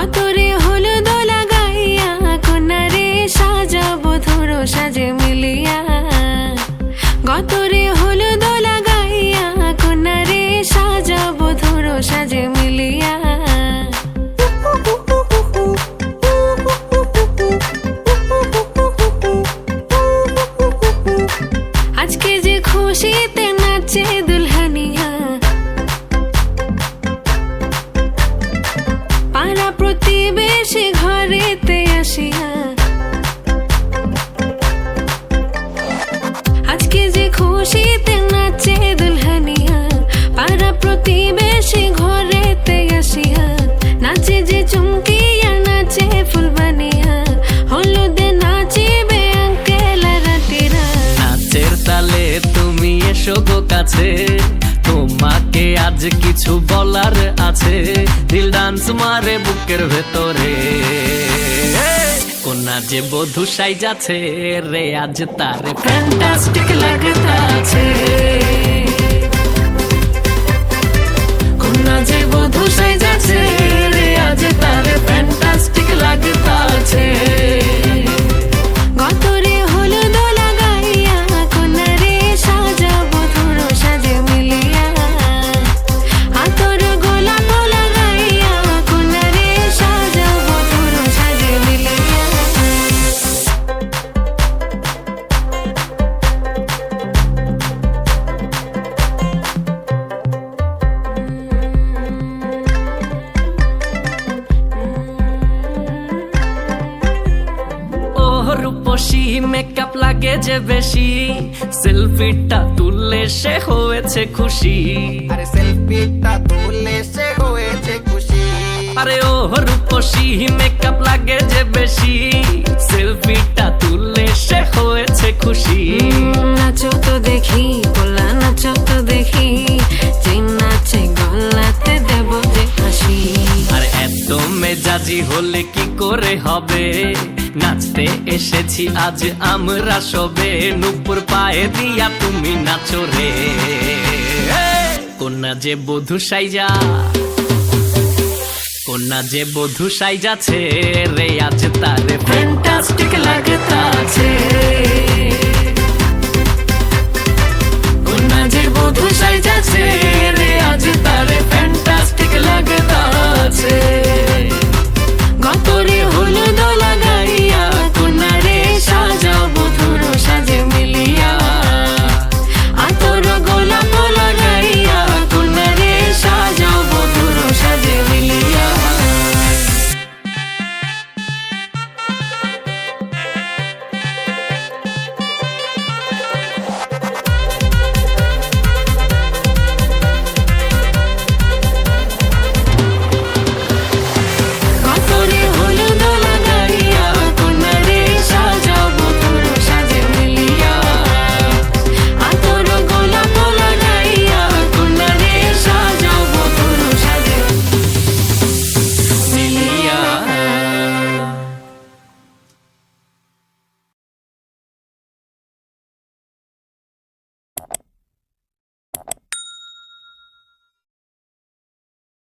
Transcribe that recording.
গতরে হলুদ লাগাইয়া কন্যারে সাজাবো ধরো সাজে মিলিয়া। গতরে হলুদ লাগাইয়া কন্যারে সাজাবো ধরো সাজে মিলিয়া। আজকে যে খুশিতে নাচে দুলহানিয়া, পাড়া প্রতিবেশী ঘরেতে আসিয়া। আজকে যে খুশিতে নাচে দুলহানিয়া, পাড়া প্রতিবেশী ঘরেতে আসিয়া। নাচে যে চুমকিয়া নাচে ফুলবানিয়া, হলুদে নাচিবে আঙ্কেল রাতিরা। নাচের তালে তুমি এসো গো কাছে, তোমাকে আজ কিছু বলার আছে। দিল ডান্স মারে বুকের ভেতরে, কোনা যে বধূ সাইজাছে রে আজ তারে ফ্যান্টাস্টিক লাগতাছে। কোনা যে বধূ সাইজাছে রে আজ তারে ফ্যান্টাস্টিক লাগতাছে। গতরে হলুদ লাগাইয়া কন্যারে সাজাবো ধরো সাজে মিলিয়া। আতর গোলাপ লাগাইয়া কন্যারে সাজাবো ধরো সাজে মিলিয়া। রূপসী মেকআপ লাগে যে বেশি, সেলফিটা তুললে সে হয়েছে খুশি। আরে সেলফিটা তুললে সে হয়েছে খুশি। আরে ও রূপসী মেকআপ লাগে যে বেশি, সেলফিটা তুললে সে হয়েছে খুশি। নাচো তো দেখি বলা, নাচো তো দেখি, যে নাচে গলাতে দেব যে হাসি। আর এত মেজাজি হলে কি করে হবে, নাচতে এসেছি আজ আমরা সবে। নুপুর পায়ে দিয়া তুমি নাচো রে, কোনা যে বধূ সাইজা, কোনা যে বধূ সাইজাছে রে আজ তারে ফ্যান্টাস্টিক লাগতাছে। কোনা যে বধূ সাইজাছে রে আজ তারে